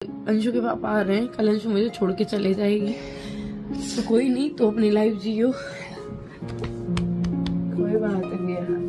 अंशु के पापा आ रहे हैं, कल अंशु मुझे छोड़ के चले जाएगी, तो कोई नहीं, तो अपनी लाइफ जियो, कोई बात नहीं है।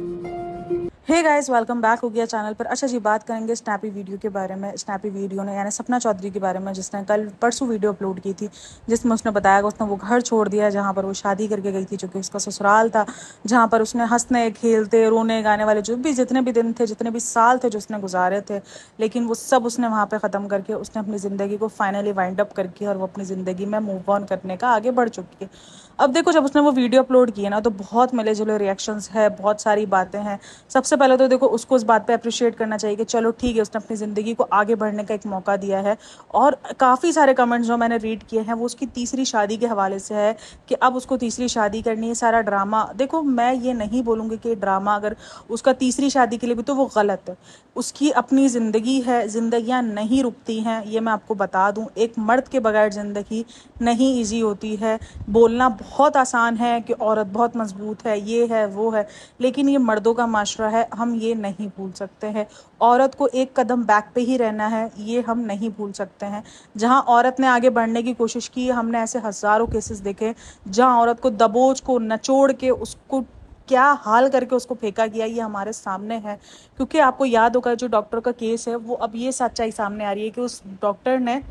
हे गाइस, वेलकम बैक हो गया चैनल पर। अच्छा जी, बात करेंगे स्नैपी वीडियो के बारे में। स्नैपी वीडियो ने यानी सपना चौधरी के बारे में, जिसने कल परसों वीडियो अपलोड की थी, जिसमें उसने बताया कि उसने वो घर छोड़ दिया जहाँ पर वो शादी करके गई थी, जो कि उसका ससुराल था, जहाँ पर उसने हंसने खेलते रोने गाने वाले जितने भी दिन थे, जितने भी साल थे जो उसने गुजारे थे, लेकिन वो सब उसने वहाँ पर ख़त्म करके उसने अपनी ज़िंदगी को फाइनली वाइंड अप करके और वो अपनी ज़िंदगी में मूव ऑन करने का आगे बढ़ चुकी है। अब देखो, जब उसने वो वीडियो अपलोड की है ना, तो बहुत मिले जुले रिएक्शंस है, बहुत सारी बातें हैं। सबसे पहले तो देखो, उसको उस बात पे अप्रिशिएट करना चाहिए कि चलो ठीक है, उसने अपनी ज़िंदगी को आगे बढ़ने का एक मौका दिया है। और काफ़ी सारे कमेंट्स जो मैंने रीड किए हैं वो उसकी तीसरी शादी के हवाले से है कि अब उसको तीसरी शादी करनी है। सारा ड्रामा, देखो मैं ये नहीं बोलूँगी कि ड्रामा अगर उसका तीसरी शादी के लिए भी तो वो गलत है। उसकी अपनी ज़िंदगी है, ज़िंदगियाँ नहीं रुकती हैं, ये मैं आपको बता दूँ। एक मर्द के बगैर ज़िंदगी नहीं ईजी होती है। बोलना बहुत आसान है कि औरत बहुत मजबूत है, ये है वो है, लेकिन ये मर्दों का माशरा है, हम ये नहीं भूल सकते हैं। औरत को एक कदम बैक पे ही रहना है, ये हम नहीं भूल सकते हैं। जहाँ औरत ने आगे बढ़ने की कोशिश की, हमने ऐसे हज़ारों केसेस देखे जहाँ औरत को दबोच को नचोड़ के उसको क्या हाल करके उसको फेंका गया, ये हमारे सामने है। क्योंकि आपको याद होगा जो डॉक्टर का केस है, वो अब ये सच्चाई सामने आ रही है कि उस डॉक्टर ने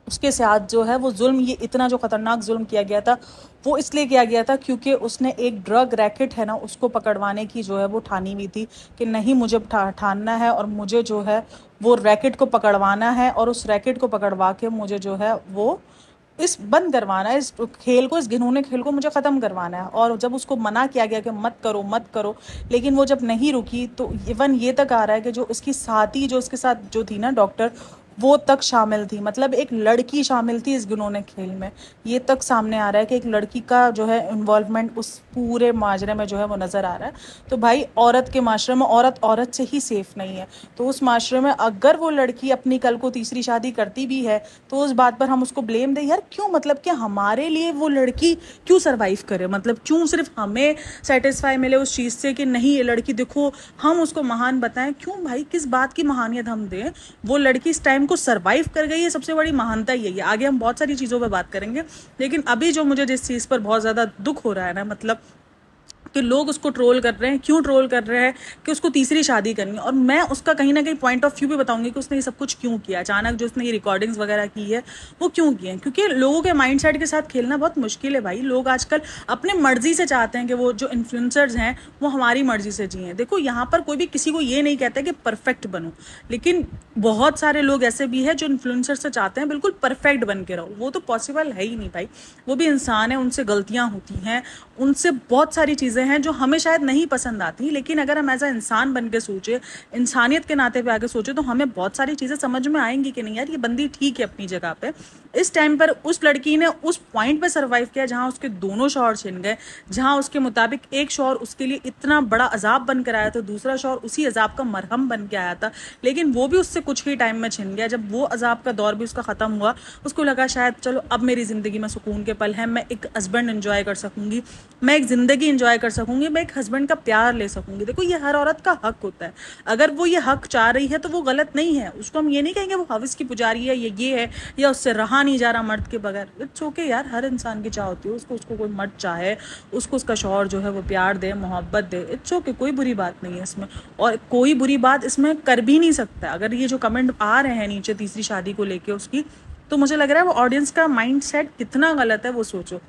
उसके साथ जो है वो जुल्म, ये इतना जो खतरनाक जुल्म किया गया था, वो इसलिए किया गया था क्योंकि उसने एक ड्रग रैकेट है ना, उसको पकड़वाने की जो है वो ठानी हुई थी कि नहीं, मुझे ठानना है और मुझे जो है वो रैकेट को पकड़वाना है, और उस रैकेट को पकड़वा के मुझे जो है वो इस बंद करवाना है, इस खेल को, इस घिनौने खेल को मुझे ख़त्म करवाना है। और जब उसको मना किया गया कि मत करो मत करो, लेकिन वो जब नहीं रुकी, तो इवन ये तक आ रहा है कि जो इसकी साथी जो उसके साथ जो थी ना डॉक्टर, वो तक शामिल थी। मतलब एक लड़की शामिल थी इस घिनौने खेल में। ये तक सामने आ रहा है कि एक लड़की का जो है इन्वॉल्वमेंट उस पूरे माजरे में जो है वो नज़र आ रहा है। तो भाई, औरत के माशरे में औरत से ही सेफ नहीं है। तो उस माशरे में अगर वो लड़की अपनी कल को तीसरी शादी करती भी है, तो उस बात पर हम उसको ब्लेम दें यार, क्यों? मतलब कि हमारे लिए वो लड़की क्यों सर्वाइव करे? मतलब क्यों सिर्फ हमें सेटिस्फाई मिले उस चीज़ से कि नहीं, ये लड़की देखो, हम उसको महान बताएं? क्यों भाई, किस बात की महानियत हम दें? वो लड़की इस टाइम को सरवाइव कर गई है, सबसे बड़ी महानता यही है। आगे हम बहुत सारी चीज़ों पे बात करेंगे, लेकिन अभी जो मुझे जिस चीज़ पर बहुत ज़्यादा दुख हो रहा है ना, मतलब कि लोग उसको ट्रोल कर रहे हैं। क्यों ट्रोल कर रहे हैं? कि उसको तीसरी शादी करनी है। और मैं उसका कहीं ना कहीं पॉइंट ऑफ व्यू भी बताऊंगी कि उसने ये सब कुछ क्यों किया। अचानक जो उसने ये रिकॉर्डिंग्स वगैरह की है वो क्यों की है? क्योंकि लोगों के माइंडसेट के साथ खेलना बहुत मुश्किल है भाई। लोग आजकल अपने मर्जी से चाहते हैं कि वो जो इन्फ्लुएंसर्स हैं वो हमारी मर्जी से जिए। देखो, यहाँ पर कोई भी किसी को ये नहीं कहता कि परफेक्ट बनो, लेकिन बहुत सारे लोग ऐसे भी हैं जो इन्फ्लुएंसर से चाहते हैं बिल्कुल परफेक्ट बन के रहो। वो तो पॉसिबल है ही नहीं भाई। वो भी इंसान है, उनसे गलतियां होती हैं, उनसे बहुत सारी चीज़ें हैं जो हमें शायद नहीं पसंद आती, लेकिन अगर हम एज अ इंसान बन के सोचे, इंसानियत के नाते पे आगे सोचे, तो हमें बहुत सारी चीज़ें समझ में आएंगी कि नहीं यार, ये बंदी ठीक है अपनी जगह पे। इस टाइम पर उस लड़की ने उस पॉइंट पे सर्वाइव किया जहां उसके दोनों शौहर छिन गए, जहां उसके मुताबिक एक शौहर उसके लिए इतना बड़ा अजाब बन कर आया था, दूसरा शौहर उसी अजाब का मरहम बन के आया था, लेकिन वो भी उससे कुछ ही टाइम में छिन गया। जब वो अजाब का दौर भी उसका ख़त्म हुआ, उसको लगा शायद चलो अब मेरी ज़िंदगी में सुकून के पल हैं, मैं एक हस्बैंड एंजॉय कर सकूंगी, मैं एक ज़िंदगी एंजॉय कर सकूंगी, मैं एक हस्बैंड का प्यार ले सकूंगी। देखो, ये हर औरत का हक होता है। अगर वो ये हक चाह रही है तो वो गलत नहीं है। उसको हम ये नहीं कहेंगे वो हवस की पुजारी है, ये है, या उससे रहा नहीं जा रहा मर्द के बगैर। इट्स ओके यार, हर इंसान की चाह होती है, उसको कोई मर्द चाहे, उसको उसका शौहर जो है वो प्यार दे, मोहब्बत दे, इट्स ओके, कोई बुरी बात नहीं है इसमें, और कोई बुरी बात इसमें कर भी नहीं सकता। अगर ये जो कमेंट आ रहे हैं नीचे तीसरी शादी को लेके उसकी, तो मुझे लग रहा है वो ऑडियंस का माइंड सेट कितना गलत है वो सोचो।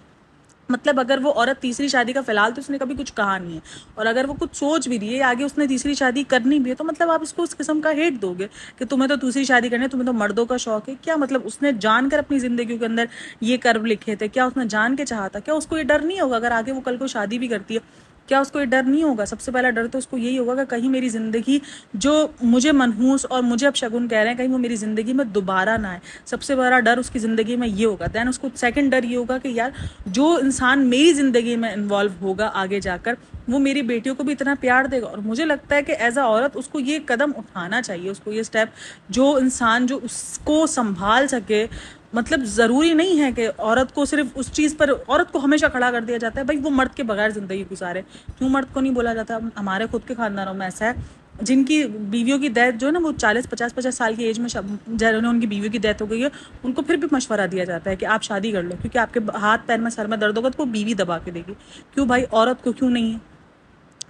मतलब अगर वो औरत तीसरी शादी का, फिलहाल तो उसने कभी कुछ कहा नहीं है, और अगर वो कुछ सोच भी रही है, आगे उसने तीसरी शादी करनी भी है, तो मतलब आप इसको उस किस्म का हेट दोगे कि तुम्हें तो दूसरी शादी करनी है, तुम्हें तो मर्दों का शौक है क्या? मतलब उसने जानकर अपनी जिंदगी के अंदर ये कर्व लिखे थे क्या? उसने जान के चाहा था क्या? उसको ये डर नहीं होगा अगर आगे वो कल को शादी भी करती है, क्या उसको ये डर नहीं होगा? सबसे पहला डर तो उसको यही होगा कि कहीं मेरी ज़िंदगी जो मुझे मनहूस और मुझे अब शगुन कह रहे हैं, कहीं वो मेरी ज़िंदगी में दोबारा ना आए। सबसे बड़ा डर उसकी ज़िंदगी में ये होगा। दैन उसको सेकंड डर ये होगा कि यार, जो इंसान मेरी ज़िंदगी में इन्वॉल्व होगा आगे जाकर, वो मेरी बेटियों को भी इतना प्यार देगा। और मुझे लगता है कि एज अ औरत उसको ये कदम उठाना चाहिए, उसको ये स्टेप, जो इंसान जो उसको संभाल सके। मतलब ज़रूरी नहीं है कि औरत को सिर्फ उस चीज़ पर, औरत को हमेशा खड़ा कर दिया जाता है भाई वो मर्द के बगैर ज़िंदगी गुजारे। क्यों मर्द को नहीं बोला जाता? हमारे खुद के खानदानों में ऐसा है जिनकी बीवियों की डेथ जो है ना वो 40-50 साल की एज में जिन्होंने उनकी बीवियों की डेथ हो गई है, उनको फिर भी मशवरा दिया जाता है कि आप शादी कर लो, क्योंकि आपके हाथ पैर में सर में दर्द होगा तो वो बीवी दबा के देगी। क्यों भाई, औरत को क्यों नहीं है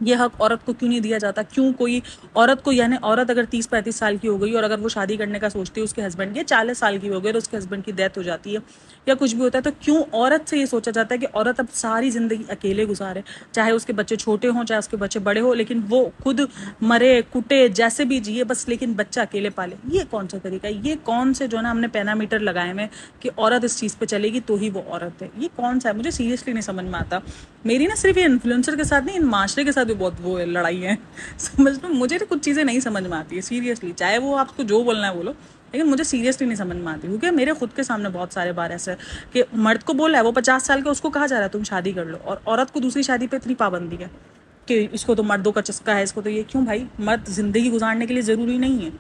ये हक? औरत को क्यों नहीं दिया जाता? क्यों कोई औरत को, यानी औरत अगर 30-35 साल की हो गई और अगर वो शादी करने का सोचती है, उसके हस्बैंड की 40 साल की हो गई और उसके हस्बैंड की डेथ हो जाती है या कुछ भी होता है, तो क्यों औरत से ये सोचा जाता है कि औरत अब सारी जिंदगी अकेले गुजारे, चाहे उसके बच्चे छोटे हों चाहे उसके बच्चे बड़े हो, लेकिन वो खुद मरे कुटे जैसे भी जिए बस, लेकिन बच्चा अकेले पाले। ये कौन सा तरीका है? ये कौन से जो ना हमने पैरामीटर लगाए हैं कि औरत इस चीज़ पे चलेगी तो ही वो औरत है? ये कौन सा है? मुझे सीरियसली नहीं समझ में आता। मेरी ना सिर्फ ये इन्फ्लुएंसर के साथ नहीं, इन माशरे के साथ भी बहुत वो लड़ाई है समझ लो। मुझे तो कुछ चीज़ें नहीं समझ में आती है सीरियसली, चाहे वो आपको जो बोलना है बोलो, लेकिन मुझे सीरियसली नहीं समझ में आती, क्योंकि मेरे खुद के सामने बहुत सारे बार ऐसे कि मर्द को बोला है, वो 50 साल का, उसको कहा जा रहा है तुम शादी कर लो, और औरत को दूसरी शादी पे इतनी पाबंदी है कि इसको तो मर्दों का चस्का है, इसको तो ये। क्यों भाई, मर्द जिंदगी गुजारने के लिए ज़रूरी नहीं है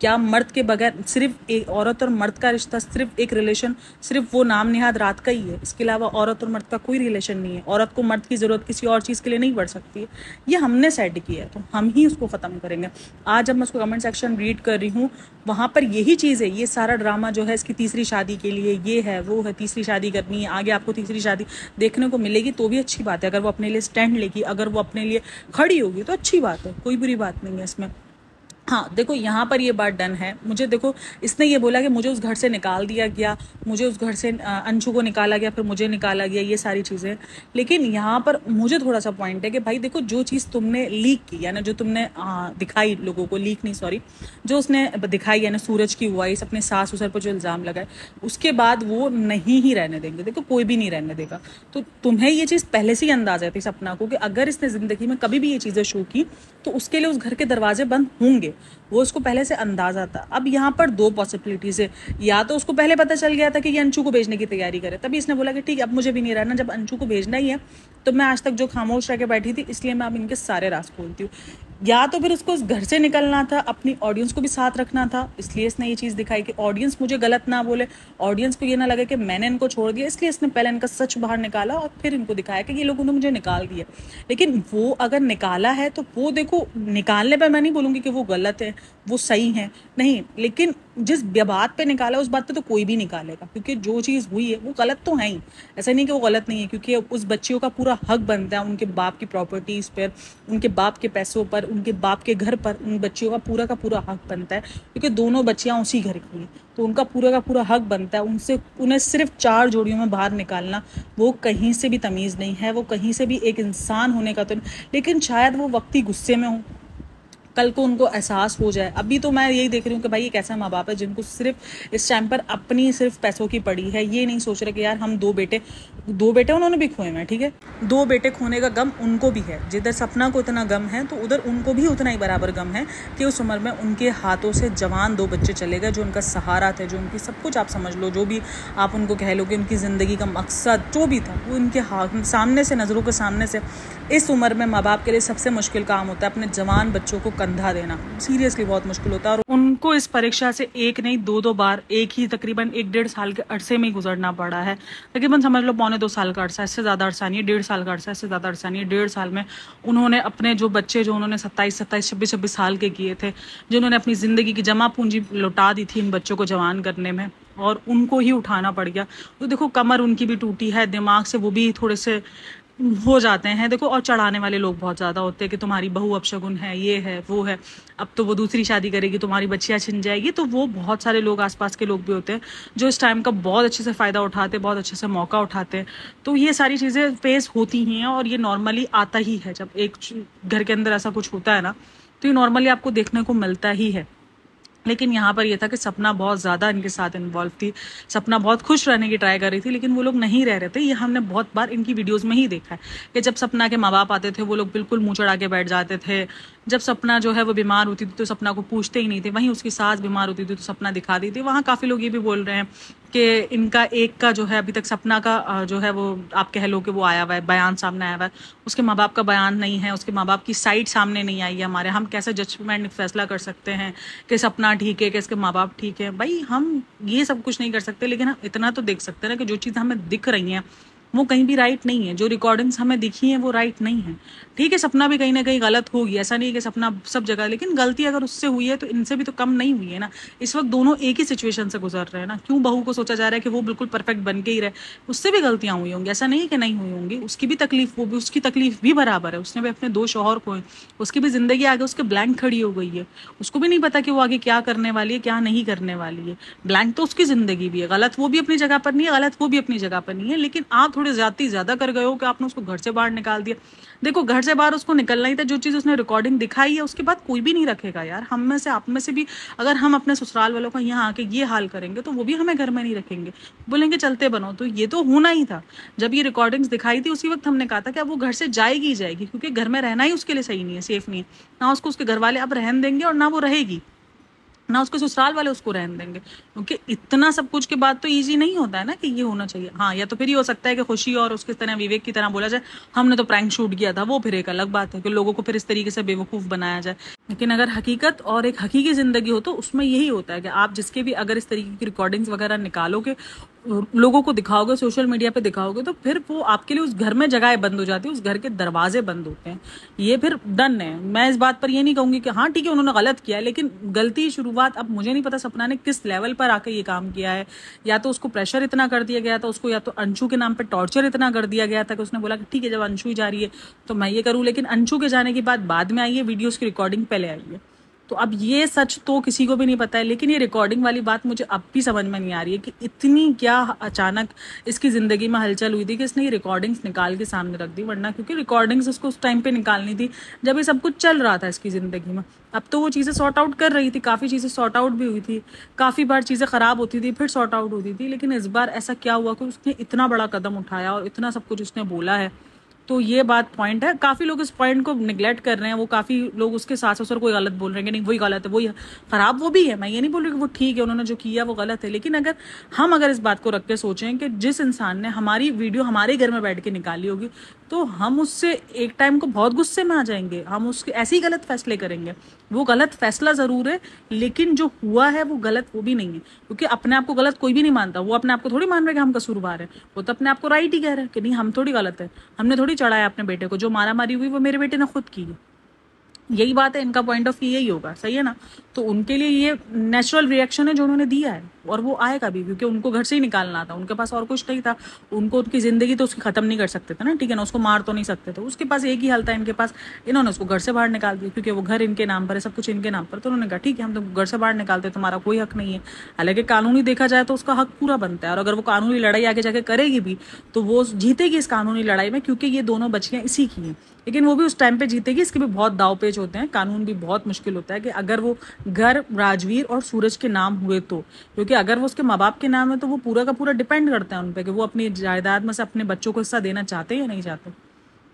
क्या? मर्द के बगैर सिर्फ एक औरत और मर्द का रिश्ता, सिर्फ एक रिलेशन, सिर्फ वो नाम निहाद रात का ही है, इसके अलावा औरत और मर्द का कोई रिलेशन नहीं है। औरत को मर्द की ज़रूरत किसी और चीज़ के लिए नहीं पड़ सकती है, ये हमने सेट किया है, तो हम ही उसको ख़त्म करेंगे। आज जब मैं उसको कमेंट सेक्शन रीड कर रही हूँ, वहाँ पर यही चीज़ है, ये सारा ड्रामा जो है इसकी तीसरी शादी के लिए, ये है वो है, तीसरी शादी करनी है, आगे आपको तीसरी शादी देखने को मिलेगी तो भी अच्छी बात है, अगर वो अपने लिए स्टैंड लेगी, अगर वो अपने लिए खड़ी होगी तो अच्छी बात है, कोई बुरी बात नहीं है इसमें। हाँ देखो, यहाँ पर ये बात डन है। मुझे देखो, इसने ये बोला कि मुझे उस घर से निकाल दिया गया, मुझे उस घर से अंशु को निकाला गया, फिर मुझे निकाला गया, ये सारी चीज़ें। लेकिन यहाँ पर मुझे थोड़ा सा पॉइंट है कि भाई देखो, जो चीज़ तुमने लीक की, यानी जो तुमने दिखाई लोगों को, लीक नहीं सॉरी, जो उसने दिखाई, यानी सूरज की वॉइस, अपने सास ससुर पर जो इल्ज़ाम लगाए, उसके बाद वो नहीं ही रहने देंगे। देखो कोई भी नहीं रहने देगा। तो तुम्हें ये चीज़ पहले से ही अंदाजा थी सपना को कि अगर इसने ज़िंदगी में कभी भी ये चीज़ें शो की तो उसके लिए उस घर के दरवाजे बंद होंगे, वो उसको पहले से अंदाजा था। अब यहाँ पर दो पॉसिबिलिटीज है, या तो उसको पहले पता चल गया था कि ये अंशु को भेजने की तैयारी करे, तभी इसने बोला कि ठीक है अब मुझे भी नहीं रहना, जब अंशु को भेजना ही है तो मैं आज तक जो खामोश रह के बैठी थी, इसलिए मैं अब इनके सारे राज खोलती हूँ। या तो फिर उसको उस घर से निकलना था, अपनी ऑडियंस को भी साथ रखना था, इसलिए इसने ये चीज़ दिखाई कि ऑडियंस मुझे गलत ना बोले, ऑडियंस को ये ना लगे कि मैंने इनको छोड़ दिया, इसलिए इसने पहले इनका सच बाहर निकाला और फिर इनको दिखाया कि ये लोगों ने मुझे निकाल दिया। लेकिन वो अगर निकाला है तो वो देखो, निकालने पर मैं नहीं बोलूँगी कि वो गलत है, वो सही है, नहीं, लेकिन जिस बात पे निकाला उस बात पे तो कोई भी निकालेगा, क्योंकि जो चीज़ हुई है वो गलत तो है ही, ऐसा नहीं कि वो गलत नहीं है, क्योंकि उस बच्चियों का पूरा हक बनता है उनके बाप की प्रॉपर्टीज़ पर, उनके बाप के पैसों पर, उनके बाप के घर पर, उन बच्चियों का पूरा हक बनता है, क्योंकि दोनों बच्चियाँ उसी घर की हैं, तो उनका पूरा हक बनता है। उन्हें सिर्फ 4 जोड़ियों में बाहर निकालना, वो कहीं से भी तमीज़ नहीं है, वो कहीं से भी एक इंसान होने का तो नहीं, लेकिन शायद वो वक्ती गुस्से में हो, कल को उनको एहसास हो जाए। अभी तो मैं यही देख रही हूँ कि भाई ये कैसा माँ बाप है जिनको सिर्फ इस टाइम पर अपनी सिर्फ पैसों की पड़ी है, ये नहीं सोच रहे कि यार हम दो बेटे उन्होंने भी खोए हैं, ठीक है, 2 बेटे खोने का गम उनको भी है, जिधर सपना को इतना गम है तो उधर उनको भी उतना ही बराबर गम है कि उस उम्र में उनके हाथों से जवान 2 बच्चे चले गए, जो उनका सहारा थे, जो उनकी सब कुछ आप समझ लो, जो भी आप उनको कह लो कि उनकी ज़िंदगी का मकसद जो भी था, वो उनके हाथ सामने से, नज़रों के सामने से। इस उम्र में माँ बाप के लिए सबसे मुश्किल काम होता है अपने जवान बच्चों को कंधा देना, सीरियसली बहुत मुश्किल होता है, और उनको इस परीक्षा से एक नहीं 2 बार, एक ही तकरीबन 1-1.5 साल के अरसे में ही गुजरना पड़ा है। तकरीबन समझ लो 1.25-2 साल का अरसा, इससे ज़्यादा अरसा नहीं है, 1.5 साल का अरसा, इससे ज़्यादा अरसा नहीं है। 1.5 साल में उन्होंने अपने जो बच्चे, जो उन्होंने 27, 26 साल के किए थे, जिन्होंने अपनी ज़िंदगी की जमा पूंजी लौटा दी थी इन बच्चों को जवान करने में, और उनको ही उठाना पड़ गया। तो देखो कमर उनकी भी टूटी है, दिमाग से वो भी थोड़े से हो जाते हैं, देखो, और चढ़ाने वाले लोग बहुत ज़्यादा होते हैं कि तुम्हारी बहू अपशगुन है, ये है वो है, अब तो वो दूसरी शादी करेगी, तुम्हारी बच्चियाँ छिन जाएगी। तो वो बहुत सारे लोग, आसपास के लोग भी होते हैं जो इस टाइम का बहुत अच्छे से फ़ायदा उठाते हैं, बहुत अच्छे से मौका उठाते हैं। तो ये सारी चीज़ें फेस होती ही हैं, और ये नॉर्मली आता ही है, जब एक घर के अंदर ऐसा कुछ होता है ना, तो ये नॉर्मली आपको देखने को मिलता ही है। लेकिन यहाँ पर यह था कि सपना बहुत ज़्यादा इनके साथ इन्वॉल्व थी, सपना बहुत खुश रहने की ट्राई कर रही थी, लेकिन वो लोग नहीं रह रहे थे। ये हमने बहुत बार इनकी वीडियोस में ही देखा है कि जब सपना के माँ बाप आते थे वो लोग बिल्कुल मुँह चढ़ा के बैठ जाते थे, जब सपना जो है वो बीमार होती थी तो सपना को पूछते ही नहीं थे, वहीं उसकी सास बीमार होती थी तो सपना दिखा दी थी। वहाँ काफ़ी लोग ये भी बोल रहे हैं कि इनका एक का जो है अभी तक सपना का जो है वो आप कह लो कि वो आया हुआ है, बयान सामने आया हुआ है, उसके माँ बाप का बयान नहीं है, उसके माँ बाप की साइड सामने नहीं आई है हमारे। हम कैसे जजमेंट फैसला कर सकते हैं कि सपना ठीक है कि इसके माँ बाप ठीक है? भाई हम ये सब कुछ नहीं कर सकते, लेकिन हम इतना तो देख सकते हैं ना कि जो चीज़ हमें दिख रही हैं वो कहीं भी राइट नहीं है। जो रिकॉर्डिंग्स हमें दिखी हैं वो राइट नहीं है। ठीक है, सपना भी कहीं ना कहीं गलत होगी, ऐसा नहीं है कि सपना सब जगह, लेकिन गलती अगर उससे हुई है तो इनसे भी तो कम नहीं हुई है ना। इस वक्त दोनों एक ही सिचुएशन से गुजर रहे हैं ना। क्यों बहू को सोचा जा रहा है कि वो बिल्कुल परफेक्ट बन के ही रहे? उससे भी गलतियां हुई होंगी, ऐसा नहीं है कि नहीं हुई होंगी। उसकी भी तकलीफ, वो भी, उसकी तकलीफ भी बराबर है। उसने भी अपने 2 शौहर को, उसकी भी जिंदगी आगे उसके ब्लैंक खड़ी हो गई है। उसको भी नहीं पता कि वो आगे क्या करने वाली है, क्या नहीं करने वाली है। ब्लैंक तो उसकी जिंदगी भी है, गलत वो भी अपनी जगह पर नहीं है, गलत वो भी अपनी जगह पर नहीं है। लेकिन आप थोड़े ज्यादा कर गए हो कि आपने उसको घर से बाहर निकाल दिया। देखो, घर से बाहर उसको निकलना ही था। जो चीज उसने रिकॉर्डिंग दिखाई है उसके बाद कोई भी नहीं रखेगा यार। हम में से, आप में से भी अगर हम अपने ससुराल वालों का यहाँ आके ये हाल करेंगे तो वो भी हमें घर में नहीं रखेंगे, बोलेंगे चलते बनो। तो ये तो होना ही था। जब ये रिकॉर्डिंग्स दिखाई थी उसी वक्त हमने कहा था कि अब वो घर से जाएगी ही जाएगी, क्योंकि घर में रहना ही उसके लिए सही नहीं है, सेफ नहीं है। ना उसको उसके घर वाले अब रहन देंगे और ना वो रहेगी, ना उसके ससुराल वाले उसको रहने देंगे। क्योंकि इतना सब कुछ के बाद तो इजी नहीं होता है ना कि ये होना चाहिए। हाँ, या तो फिर ये हो सकता है कि खुशी और उसके तरह विवेक की तरह बोला जाए हमने तो प्रैंक शूट किया था, वो फिर एक अलग बात है कि लोगों को फिर इस तरीके से बेवकूफ बनाया जाए। लेकिन अगर हकीकत और एक हकीकी जिंदगी हो तो उसमें यही होता है कि आप जिसके भी अगर इस तरीके की रिकॉर्डिंग्स वगैरह निकालोगे, लोगों को दिखाओगे, सोशल मीडिया पे दिखाओगे, तो फिर वो आपके लिए उस घर में जगह बंद हो जाती है, उस घर के दरवाजे बंद होते हैं। ये फिर डन है। मैं इस बात पर ये नहीं कहूंगी कि हाँ ठीक है उन्होंने गलत किया, लेकिन गलती शुरुआत, अब मुझे नहीं पता सपना ने किस लेवल पर आकर ये काम किया है। या तो उसको प्रेशर इतना कर दिया गया था, उसको या तो अंशु के नाम पे टॉर्चर इतना कर दिया गया था कि उसने बोला कि ठीक है जब अंशु ही जा रही है तो मैं ये करूँ। लेकिन अंशु के जाने के बाद में आई है वीडियोस की रिकॉर्डिंग पहले आई है। तो अब ये सच तो किसी को भी नहीं पता है। लेकिन ये रिकॉर्डिंग वाली बात मुझे अब भी समझ में नहीं आ रही है कि इतनी क्या अचानक इसकी जिंदगी में हलचल हुई थी कि इसने ये रिकॉर्डिंग्स निकाल के सामने रख दी। वरना क्योंकि रिकॉर्डिंग्स उसको उस टाइम पे निकालनी थी जब ये सब कुछ चल रहा था इसकी जिंदगी में। अब तो वो चीज़ें सॉर्ट आउट कर रही थी, काफ़ी चीज़ें सॉर्ट आउट भी हुई थी, काफ़ी बार चीज़ें ख़राब होती थी फिर सॉर्ट आउट होती थी। लेकिन इस बार ऐसा क्या हुआ कि उसने इतना बड़ा कदम उठाया और इतना सब कुछ उसने बोला है। तो ये बात पॉइंट है। काफी लोग इस पॉइंट को निगलेक्ट कर रहे हैं। वो काफी लोग उसके सास ससुर कोई गलत बोल रहे हैं कि नहीं वही गलत है, वही खराब वो भी है। मैं ये नहीं बोल रही कि वो ठीक है, उन्होंने जो किया वो गलत है। लेकिन अगर इस बात को रख के सोचें कि जिस इंसान ने हमारी वीडियो हमारे घर में बैठ के निकाली होगी तो हम उससे एक टाइम को बहुत गुस्से में आ जाएंगे, हम उसके ऐसे ही गलत फैसले करेंगे। वो गलत फैसला जरूर है लेकिन जो हुआ है वो गलत वो भी नहीं है। क्योंकि अपने आप को गलत कोई भी नहीं मानता। वो अपने आप को थोड़ी मान रहे कि हम कसूरवार है, वो तो अपने आप को राइट ही कह रहे हैं कि नहीं हम थोड़ी गलत है, हमने थोड़ी चढ़ाया अपने बेटे को। जो मारा मारी हुई वो मेरे बेटे ने खुद की है। यही बात है, इनका पॉइंट ऑफ व्यू यही होगा, सही है ना। तो उनके लिए ये नेचुरल रिएक्शन है जो उन्होंने दिया है और वो आएगा भी, क्योंकि उनको घर से ही निकालना था, उनके पास और कुछ नहीं था। उनको उनकी जिंदगी तो उसकी खत्म नहीं कर सकते थे ना, ठीक है ना, उसको मार तो नहीं सकते थे। उसके पास एक ही हल था इनके पास, इन्होंने उसको घर से बाहर निकाल दिया क्योंकि वो घर इनके नाम पर है, सब कुछ इनके नाम पर। तो उन्होंने कहा ठीक है हम तो घर से बाहर निकालते, तुम्हारा कोई हक नहीं है। हालांकि कानूनी देखा जाए तो उसका हक पूरा बनता है और अगर वो कानूनी लड़ाई आगे जाके करेगी भी तो वो जीतेगी इस कानूनी लड़ाई में, क्योंकि ये दोनों बच्चियां इसी की हैं। लेकिन वो भी उस टाइम पे जीतेगी, इसके भी बहुत दाव पेच होते हैं, कानून भी बहुत मुश्किल होता है कि अगर वो घर राजवीर और सूरज के नाम हुए तो, क्योंकि अगर वो उसके माँ बाप के नाम है तो वो पूरा का पूरा डिपेंड करता है उन पे कि वो अपनी जायदाद में से अपने बच्चों को हिस्सा देना चाहते हैं या नहीं चाहते।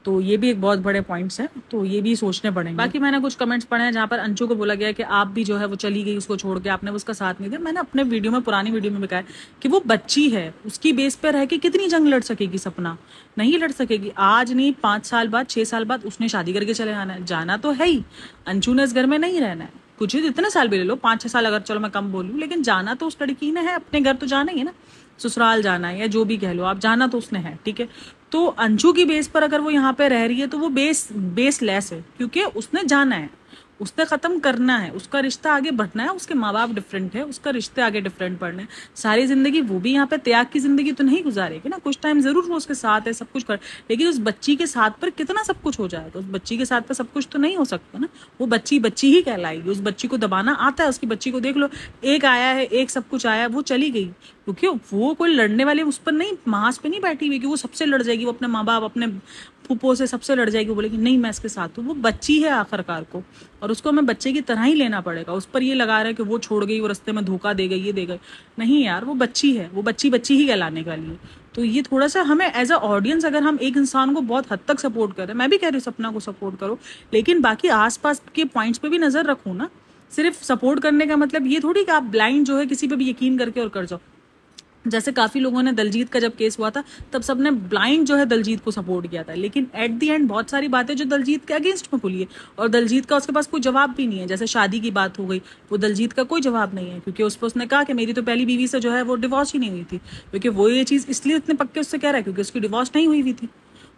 तो ये भी एक बहुत बड़े पॉइंट्स हैं, तो ये भी सोचने पड़ेंगे। बाकी मैंने कुछ कमेंट्स पढ़े हैं जहाँ पर अंशु को बोला गया है कि आप भी जो है वो चली गई उसको छोड़ के, आपने उसका साथ नहीं दिया। मैंने अपने वीडियो में, पुरानी वीडियो में भी कहा है कि वो बच्ची है, उसकी बेस पर रह के कितनी जंग लड़ सकेगी सपना? नहीं लड़ सकेगी। आज नहीं 5 साल बाद, 6 साल बाद उसने शादी करके चले जाना है, जाना तो है ही। अंशु ने इस घर में नहीं रहना है, कुछ ही इतने साल भी ले लो, 5-6 साल अगर चलो मैं कम बोलूँ, लेकिन जाना तो उस लड़की ने है, अपने घर तो जाना ही है ना, ससुराल जाना है या जो भी कह लो आप, जाना तो उसने है, ठीक है। तो अंशु की बेस पर अगर वो यहाँ पे रह रही है तो वो बेस लेस है, क्योंकि उसने जाना है, उसने खत्म करना है, उसका रिश्ता आगे बढ़ना है। उसके माँ बाप डिफरेंट है, उसका रिश्ते आगे डिफरेंट पड़ने हैं। सारी जिंदगी वो भी यहाँ पे त्याग की जिंदगी तो नहीं गुजारेगी ना, कुछ टाइम जरूर वो उसके साथ है, सब कुछ कर, लेकिन उस बच्ची के साथ पर कितना सब कुछ हो जाएगा? उस बच्ची के साथ पर सब कुछ तो नहीं हो सकता ना। वो बच्ची बच्ची ही कहलाएगी, उस बच्ची को दबाना आता है। उसकी बच्ची को देख लो, एक आया है, एक सब कुछ आया, वो चली गई, क्योंकि वो कोई लड़ने वाले उस पर नहीं, मांस पे नहीं बैठी हुई कि वो सबसे लड़ जाएगी, वो अपने माँ बाप अपने फूफो से सबसे लड़ जाएगी, बोलेगी नहीं मैं इसके साथ हूँ। वो बच्ची है आखिरकार को, और उसको हमें बच्चे की तरह ही लेना पड़ेगा। उस पर ये लगा रहा है कि वो छोड़ गई, वो रास्ते में धोखा दे गई, ये दे गई, नहीं यार, वो बच्ची है, वो बच्ची बच्ची ही कहलाने वाली है। तो ये थोड़ा सा हमें एज अ ऑडियंस, अगर हम एक इंसान को बहुत हद तक सपोर्ट करें, मैं भी कह रही हूँ सपना को सपोर्ट करो, लेकिन बाकी आसपास के पॉइंट्स पे भी नजर रखो ना। सिर्फ सपोर्ट करने का मतलब ये थोड़ी कि आप ब्लाइंड जो है किसी पे भी यकीन करके और कर जाओ। जैसे काफी लोगों ने दलजीत का जब केस हुआ था तब सबने ब्लाइंड जो है दलजीत को सपोर्ट किया था, लेकिन एट द एंड बहुत सारी बातें जो दलजीत के अगेंस्ट में खुली है और दलजीत का उसके पास कोई जवाब भी नहीं है। जैसे शादी की बात हो गई, वो दलजीत का कोई जवाब नहीं है क्योंकि उस पर उसने कहा कि मेरी तो पहली बीवी से जो है वो डिवोर्स ही नहीं हुई थी, क्योंकि वो ये चीज इसलिए इतने पक्के उससे कह रहा है क्योंकि उसकी डिवोर्स नहीं हुई थी।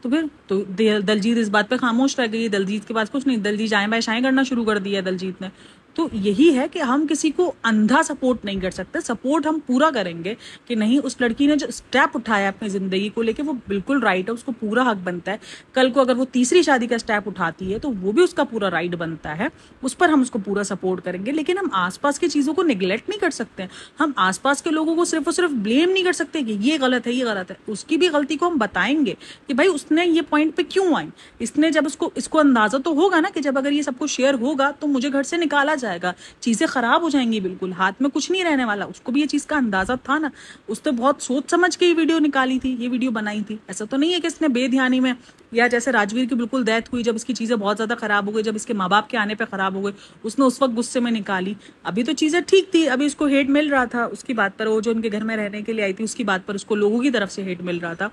तो फिर तो दलजीत इस बात पे खामोश रह गई, दलजीत के पास कुछ नहीं, दलजीत आए बाय शाएं करना शुरू कर दिया दलजीत ने। तो यही है कि हम किसी को अंधा सपोर्ट नहीं कर सकते, सपोर्ट हम पूरा करेंगे कि नहीं उस लड़की ने जो स्टेप उठाया अपनी जिंदगी को लेके वो बिल्कुल राइट है, उसको पूरा हक बनता है। कल को अगर वो तीसरी शादी का स्टेप उठाती है तो वो भी उसका पूरा राइट बनता है, उस पर हम उसको पूरा सपोर्ट करेंगे। लेकिन हम आसपास की चीजों को निगलेक्ट नहीं कर सकते, हम आसपास के लोगों को सिर्फ और सिर्फ ब्लेम नहीं कर सकते कि ये गलत है ये गलत है। उसकी भी गलती को हम बताएंगे कि भाई उसने ये पॉइंट पे क्यों आई, इसने जब इसको अंदाजा तो होगा ना कि जब अगर ये सब कुछ शेयर होगा तो मुझे घर से निकाला जाएगा, चीजें खराब हो जाएंगी, बिल्कुल हाथ में कुछ नहीं रहने वाला। उसको भी ये चीज का अंदाजा था ना, उसने बहुत सोच समझ के ये वीडियो निकाली थी, ये वीडियो बनाई थी। ऐसा तो नहीं है कि इसने बेध्यानी में, या जैसे राजवीर की बिल्कुल डेथ हुई जब इसकी चीजें बहुत ज्यादा खराब हो गई, जब इसके माँ बाप के आने पे खराब हो गई, उसने उस वक्त गुस्से में निकाली। अभी तो चीजें ठीक थी, अभी उसको हेट मिल रहा था उसकी बात पर, वो जो उनके घर में रहने के लिए आई थी उसकी बात पर उसको लोगों की तरफ से हेट मिल रहा था।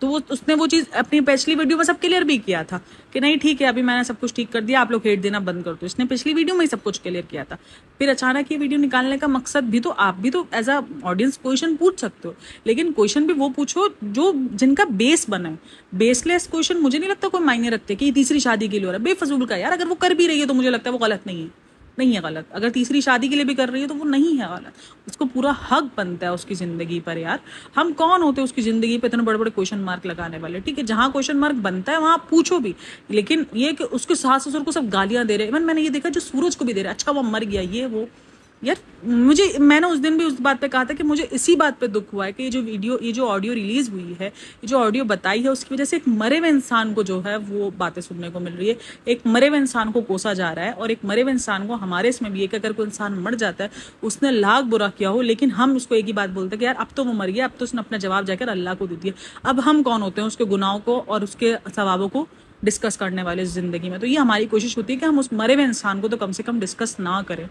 तो उसने वो चीज अपनी पिछली वीडियो में सब क्लियर भी किया था कि नहीं ठीक है अभी मैंने सब कुछ ठीक कर दिया, आप लोग हेट देना बंद कर दो। इसने पिछली वीडियो में ही सब कुछ क्लियर किया था। फिर अचानक ये वीडियो निकालने का मकसद भी, तो आप भी तो एज अ ऑडियंस क्वेश्चन पूछ सकते हो, लेकिन क्वेश्चन भी वो पूछो जो जिनका बेस बना। बेसलेस क्वेश्चन मुझे नहीं लगता कोई मायने रखते कि तीसरी शादी के लिए हो रहा है, बेफजूल का यार। अगर वो कर भी रही है तो मुझे लगता है वो गलत नहीं है गलत। अगर तीसरी शादी के लिए भी कर रही है तो वो नहीं है गलत, उसको पूरा हक बनता है उसकी जिंदगी पर। यार हम कौन होते उसकी जिंदगी पे इतने बड़े बड़े क्वेश्चन मार्क लगाने वाले? ठीक है, जहां क्वेश्चन मार्क बनता है वहां आप पूछो भी, लेकिन ये कि उसके सास ससुर को सब गालियां दे रहे हैं। मैंने ये देखा जो सूरज को भी दे रहे हैं, अच्छा वो मर गया ये वो। यार मैंने उस दिन भी उस बात पे कहा था कि मुझे इसी बात पे दुख हुआ है कि ये जो ऑडियो रिलीज हुई है, ये जो ऑडियो बताई है, उसकी वजह से एक मरे हुए इंसान को जो है वो बातें सुनने को मिल रही है। एक मरे हुए इंसान को कोसा जा रहा है, और एक मरे हुए इंसान को, हमारे इसमें भी एक अगर कोई इंसान मर जाता है उसने लाख बुरा किया हो, लेकिन हम उसको एक ही बात बोलते हैं कि यार अब तो वो मर गया, अब तो उसने अपना जवाब जाकर अल्लाह को दे दिया। अब हम कौन होते हैं उसके गुनाहों को और उसके सवाबों को डिस्कस करने वाले जिंदगी में? तो ये हमारी कोशिश होती है कि हम उस मरे हुए इंसान को तो कम से कम डिस्कस ना करें।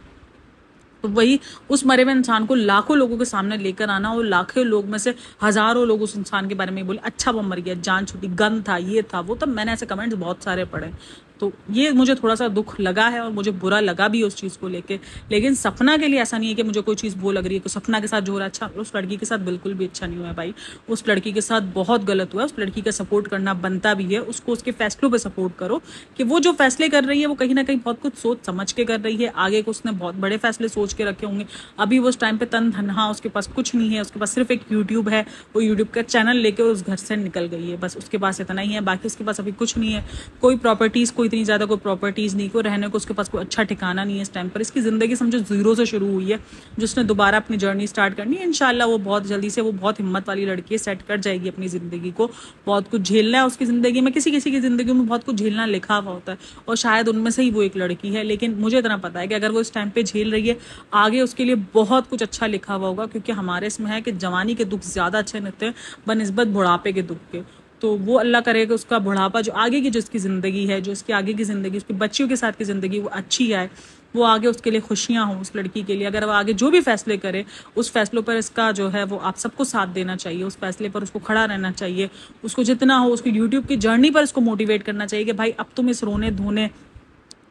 तो वही उस मरे हुए इंसान को लाखों लोगों के सामने लेकर आना, और लाखों लोग में से हजारों लोग उस इंसान के बारे में बोले अच्छा वो मर गया, जान छूटी, गन था, ये था वो। तब मैंने ऐसे कमेंट्स बहुत सारे पढ़े, तो ये मुझे थोड़ा सा दुख लगा है और मुझे बुरा लगा भी उस चीज़ को लेके। लेकिन सपना के लिए ऐसा नहीं है कि मुझे कोई चीज़ वो लग रही है कि सपना के साथ जो हो रहा है अच्छा, उस लड़की के साथ बिल्कुल भी अच्छा नहीं हुआ है भाई। उस लड़की के साथ बहुत गलत हुआ है, उस लड़की का सपोर्ट करना बनता भी है। उसको उसके फैसलों पर सपोर्ट करो कि वो जो फैसले कर रही है वो कहीं ना कहीं बहुत कुछ सोच समझ के कर रही है। आगे को उसने बहुत बड़े फैसले सोच के रखे होंगे। अभी वो उस टाइम पे तन धनहा, उसके पास कुछ नहीं है, उसके पास सिर्फ एक यूट्यूब है, वो यूट्यूब का चैनल लेके उस घर से निकल गई है, बस उसके पास इतना ही है। बाकी उसके पास अभी कुछ नहीं है, कोई प्रॉपर्टीज, कोई इतनी ज्यादा कोई प्रॉपर्टीज नहीं, को रहने को उसके पास कोई अच्छा ठिकाना नहीं है इस टाइम पर। इसकी जिंदगी समझो जीरो से शुरू हुई है, जिसने दोबारा अपनी जर्नी स्टार्ट करनी है। इंशाल्लाह वो बहुत जल्दी से, वो बहुत हिम्मत वाली लड़की है, सेट कर जाएगी अपनी जिंदगी को। बहुत कुछ झेलना है उसकी जिंदगी में, किसी किसी की जिंदगी में बहुत कुछ झेलना लिखा हुआ होता है, और शायद उनमें से ही वो एक लड़की है। लेकिन मुझे इतना पता है कि अगर वो इस टाइम पे झेल रही है, आगे उसके लिए बहुत कुछ अच्छा लिखा हुआ होगा, क्योंकि हमारे इसमें है कि जवानी के दुख ज्यादा अच्छे रहते हैं बनिस्बत बुढ़ापे के दुख के। तो वो अल्लाह करेगा उसका बुढ़ापा, जो आगे की जो इसकी ज़िंदगी है, जो इसकी आगे की ज़िंदगी, उसकी बच्चियों के साथ की ज़िंदगी, वो अच्छी आए, वो आगे उसके लिए खुशियाँ हों उस लड़की के लिए। अगर वो आगे जो भी फैसले करे, उस फैसलों पर इसका जो है वो आप सबको साथ देना चाहिए, उस फैसले पर उसको खड़ा रहना चाहिए। उसको जितना हो उसकी यूट्यूब की जर्नी पर उसको मोटिवेट करना चाहिए कि भाई अब तुम इस रोने धोने,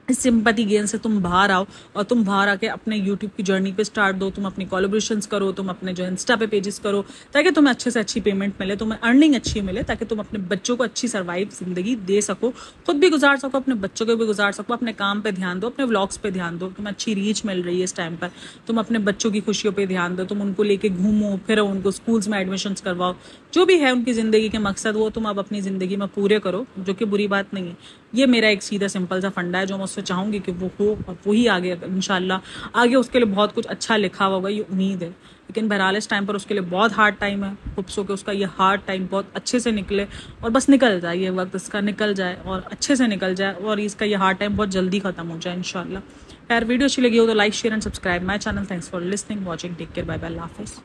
इस सिंपैथी गेन से तुम बाहर आओ, और तुम बाहर आके अपने यूट्यूब की जर्नी पे स्टार्ट दो। तुम अपनी कोलैबोरेशंस करो, तुम अपने जो इंस्टा पे पेजेस करो, ताकि तुम्हें अच्छे से अच्छी पेमेंट मिले, तुम्हें अर्निंग अच्छी मिले, ताकि तुम अपने बच्चों को अच्छी सर्वाइव जिंदगी दे सको, खुद भी गुजार सको, अपने बच्चों को भी गुजार सको। अपने काम पे ध्यान दो, अपने व्लॉग्स पे ध्यान दो, तुम्हें अच्छी रीच मिल रही है इस टाइम पर। तुम अपने बच्चों की खुशियों पर ध्यान दो, तुम उनको लेके घूमो फिरो, उनको स्कूल्स में एडमिशन करवाओ, जो भी है उनकी जिंदगी के मकसद वो तुम अब अपनी जिंदगी में पूरे करो, जो कि बुरी बात नहीं है। ये मेरा एक सीधा सिंपल सा फंडा है जो मैं उससे चाहूंगी कि वो हो, और वही आगे इंशाल्लाह आगे उसके लिए बहुत कुछ अच्छा लिखा होगा, ये उम्मीद है। लेकिन बहरहाल इस टाइम पर उसके लिए बहुत हार्ड टाइम है। होप्स हो कि उसका ये हार्ड टाइम बहुत अच्छे से निकले, और बस निकल जाए, ये वक्त इसका निकल जाए और अच्छे से निकल जाए, और इसका ये हार्ड टाइम बहुत जल्दी खत्म हो जाए इंशाल्लाह। यार वीडियो अच्छी लगी हो तो like share and subscribe my channel. Thanks for listening, watching, take care, bye bye, Allah हाफिज़।